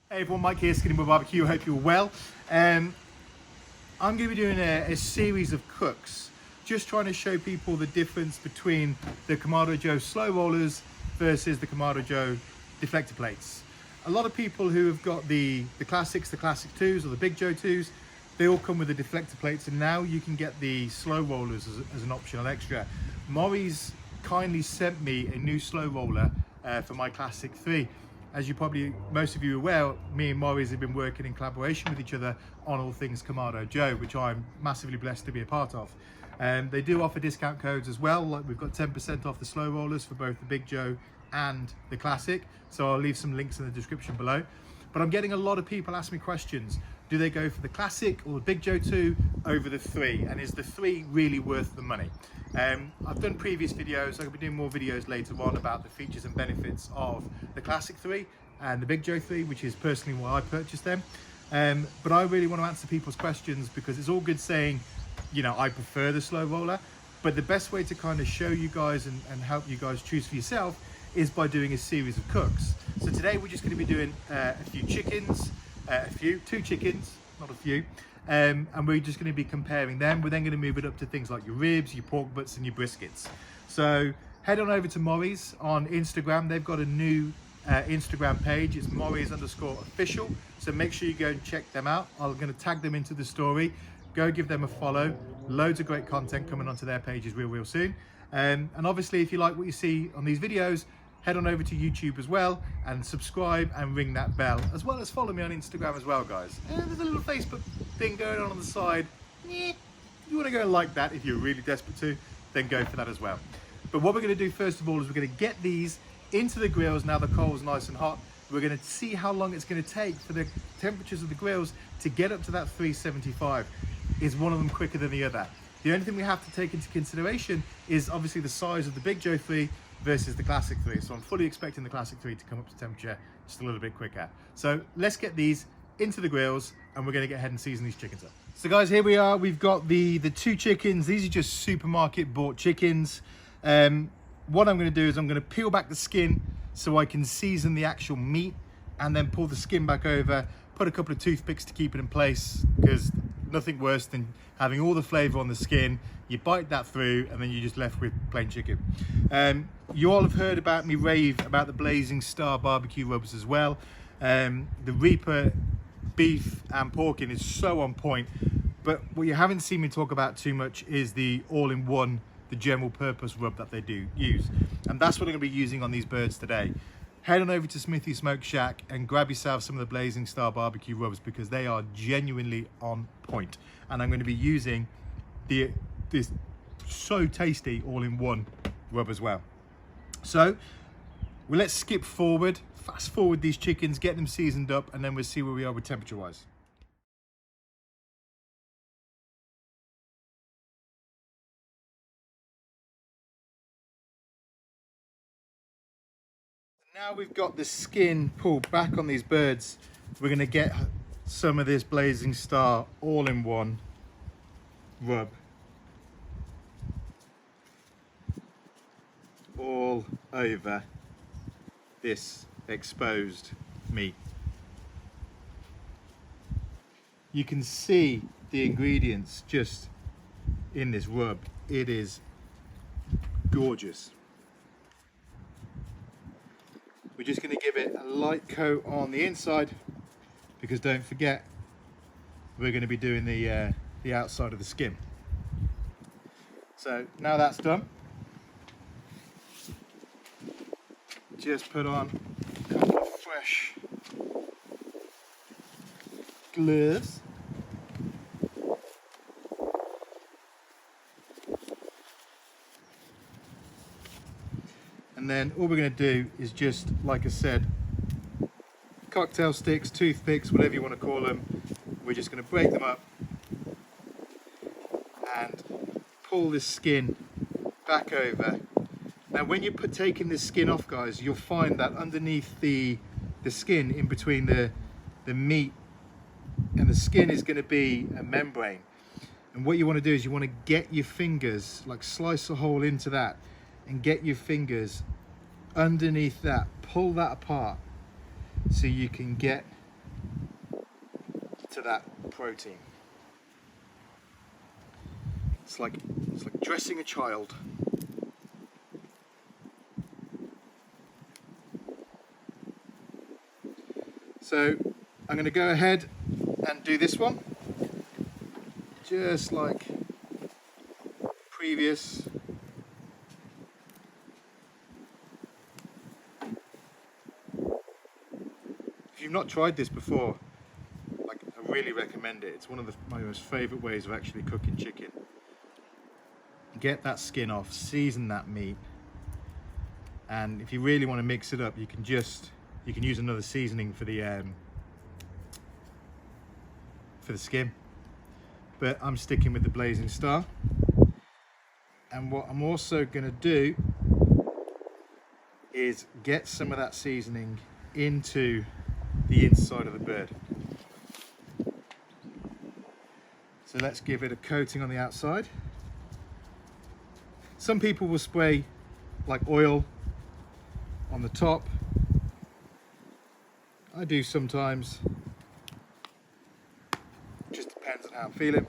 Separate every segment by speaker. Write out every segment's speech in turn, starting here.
Speaker 1: Hey everyone, Mike here, Skinny Boy Barbecue. Hope you're well. I'm going to be doing a series of cooks, just trying to show people the difference between the Kamado Joe slow rollers versus the Kamado Joe deflector plates. A lot of people who have got the classics, the classic 2s or the Big Joe 2s, they all come with the deflector plates, and now you can get the slow rollers as an optional extra. Maury's kindly sent me a new slow roller for my classic 3. As you probably, most of you are aware, me and Maury's have been working in collaboration with each other on all things Kamado Joe, which I'm massively blessed to be a part of. They do offer discount codes as well. Like, we've got 10% off the slow rollers for both the Big Joe and the classic. So I'll leave some links in the description below. But I'm getting a lot of people ask me questions. Do they go for the classic or the Big Joe 2 over the 3? And is the 3 really worth the money? I've done previous videos. I'll be doing more videos later on about the features and benefits of the classic 3 and the Big Joe 3, which is personally why I purchased them. But I really want to answer people's questions, because it's all good saying, you know, I prefer the slow roller, but the best way to kind of show you guys and help you guys choose for yourself is by doing a series of cooks. So today we're just going to be doing a few chickens, two chickens, not a few, and we're just going to be comparing them. We're then going to move it up to things like your ribs, your pork butts and your briskets. So head on over to Maury's on Instagram. They've got a new Instagram page. It's Maury's_official. So make sure you go and check them out. I'm going to tag them into the story. Go give them a follow. Loads of great content coming onto their pages real soon. And obviously, if you like what you see on these videos, head on over to YouTube as well and subscribe and ring that bell, as well as follow me on Instagram as well, guys. And there's a little Facebook thing going on the side. You want to go and like that if you're really desperate to, then go for that as well. But what we're going to do first of all is we're going to get these into the grills. Now the coal's nice and hot. We're going to see how long it's going to take for the temperatures of the grills to get up to that 375. Is one of them quicker than the other? The only thing we have to take into consideration is obviously the size of the Big Joe 3 versus the Classic 3. So I'm fully expecting the Classic 3 to come up to temperature just a little bit quicker. So let's get these into the grills and we're going to get ahead and season these chickens up. So guys, here we are. We've got the two chickens. These are just supermarket bought chickens. What I'm going to do is I'm going to peel back the skin so I can season the actual meat, and then pull the skin back over, put a couple of toothpicks to keep it in place, because nothing worse than having all the flavor on the skin. You bite that through and then you're just left with plain chicken. You all have heard about me rave about the Blazing Star barbecue rubs as well. The Reaper beef and porking is so on point, but what you haven't seen me talk about too much is the all-in-one, the general purpose rub that they do use. And that's what I'm going to be using on these birds today. Head on over to Smithy Smoke Shack and grab yourself some of the Blazing Star barbecue rubs, because they are genuinely on point. And I'm going to be using this so tasty all-in-one rub as well. So let's skip forward, fast forward these chickens, get them seasoned up, and then we'll see where we are with temperature wise. Now we've got the skin pulled back on these birds, we're going to get some of this Blazing Star all-in-one rub all over this exposed meat. You can see the ingredients just in this rub. It is gorgeous. We're just going to give it a light coat on the inside, because don't forget, we're going to be doing the outside of the skin. So now that's done, just put on a couple of fresh gloves. And then all we're going to do is just, like I said, cocktail sticks, toothpicks, whatever you want to call them. We're just going to break them up and pull this skin back over. Now when you're taking this skin off, guys, you'll find that underneath the skin, in between the meat and the skin, is going to be a membrane. And what you want to do is you want to get your fingers, like slice a hole into that and get your fingers underneath that, pull that apart so you can get to that protein. It's like dressing a child. So I'm going to go ahead and do this one, just like previous. If you've not tried this before, like, I really recommend it. It's one of my most favourite ways of actually cooking chicken. Get that skin off, season that meat, and if you really want to mix it up, you can use another seasoning for the skin, but I'm sticking with the Blazing Star. And what I'm also going to do is get some of that seasoning into the inside of the bird. So let's give it a coating on the outside. Some people will spray like oil on the top. I do sometimes. Just depends on how I'm feeling.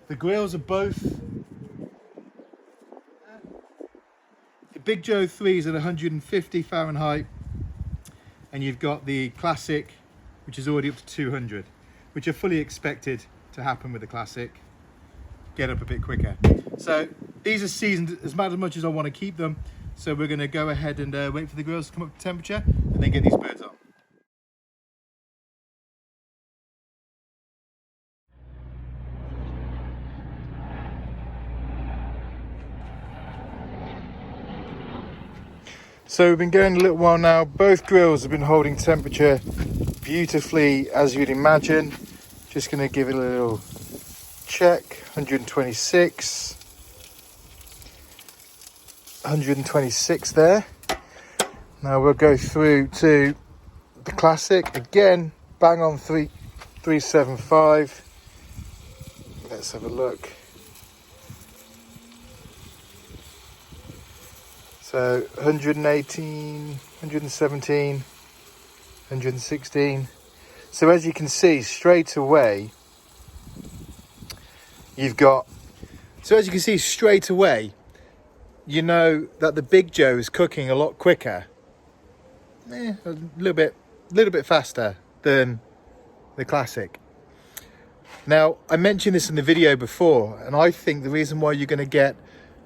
Speaker 1: The grills are both, the Big Joe 3 is at 150 Fahrenheit, and you've got the Classic, which is already up to 200, which are fully expected to happen with the Classic. Get up a bit quicker. So these are seasoned as much as I want to keep them. So we're going to go ahead and wait for the grills to come up to temperature and then get these birds on. So we've been going a little while now. Both grills have been holding temperature beautifully, as you'd imagine. Just going to give it a little check. 126, 126 there. Now we'll go through to the Classic again, bang on 375. Let's have a look. So 118, 117, 116. So as you can see straight away, you know that the Big Joe is cooking a lot quicker, a little bit faster than the Classic. Now, I mentioned this in the video before, and I think the reason why you're going to get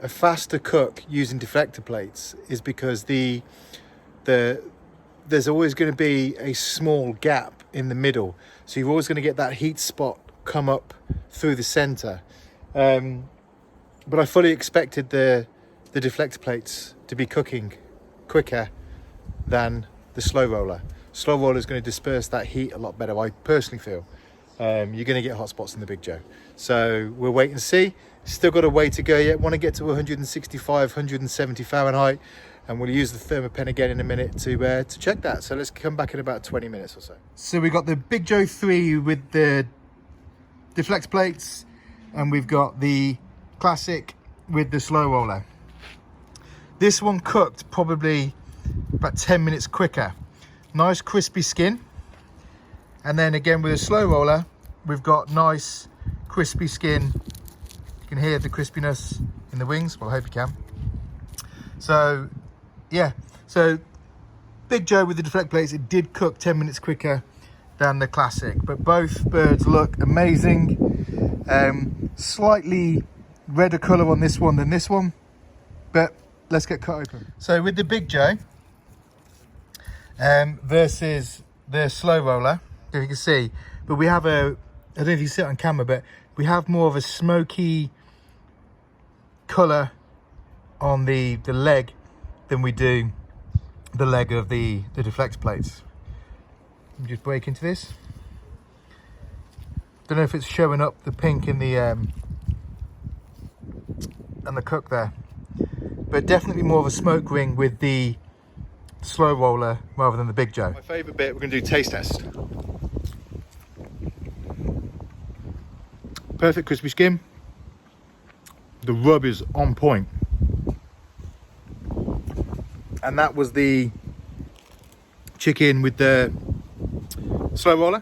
Speaker 1: a faster cook using deflector plates is because there's always going to be a small gap in the middle, so you're always going to get that heat spot come up through the center. But I fully expected the deflector plates to be cooking quicker than the slow roller. Slow roller is going to disperse that heat a lot better, I personally feel. You're going to get hot spots in the Big Joe. So we'll wait and see. Still got a way to go yet. Want to get to 165, 170 Fahrenheit, and we'll use the thermopen again in a minute to check that. So let's come back in about 20 minutes or so. So we've got the Big Joe 3 with the deflector plates, and we've got the Classic with the slow roller. This one cooked probably about 10 minutes quicker. Nice crispy skin. And then again with a slow roller, we've got nice crispy skin. You can hear the crispiness in the wings. Well, I hope you can. So yeah, so Big Joe with the deflect plates, it did cook 10 minutes quicker than the Classic, but both birds look amazing. Slightly redder color on this one than this one, but let's get cut open. So with the Big Joe versus the slow roller, if you can see, but we have I don't know if you see it on camera, but we have more of a smoky color on the leg than we do the leg of the deflector plates. Let me just break into this. Don't know if it's showing up the pink in the and the cook there, but definitely more of a smoke ring with the slow roller rather than the Big Joe. My favorite bit, we're going to do taste test. Perfect crispy skin, the rub is on point. And that was the chicken with the slow roller.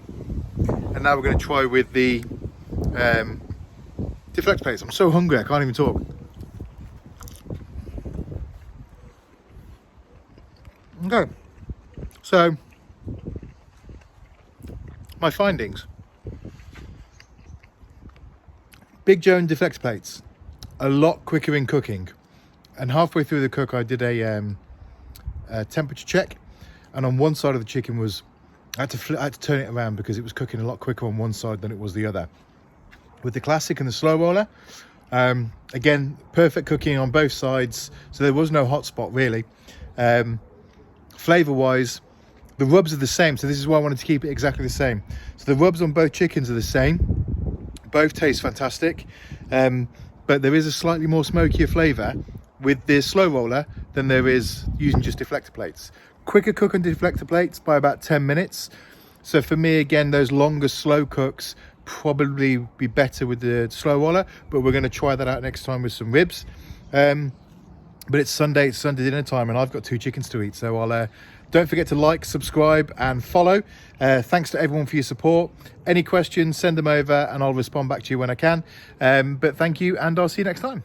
Speaker 1: And now we're going to try with the deflector plates. I'm so hungry I can't even talk. Okay, so my findings. Big Joan deflector plates, a lot quicker in cooking. And halfway through the cook I did a temperature check, and on one side of the chicken was, I had to turn it around because it was cooking a lot quicker on one side than it was the other. With the classic and the slow roller, again, perfect cooking on both sides, so there was no hot spot really. Flavor wise, the rubs are the same, so this is why I wanted to keep it exactly the same. So the rubs on both chickens are the same, both taste fantastic, but there is a slightly more smokier flavor with the slow roller than there is using just deflector plates. Quicker cook on deflector plates by about 10 minutes. So for me, again, those longer slow cooks probably be better with the slow roller, but we're going to try that out next time with some ribs. But it's Sunday dinner time, and I've got 2 chickens to eat, so I'll don't forget to like, subscribe and follow. Thanks to everyone for your support. Any questions, send them over and I'll respond back to you when I can. But thank you, and I'll see you next time.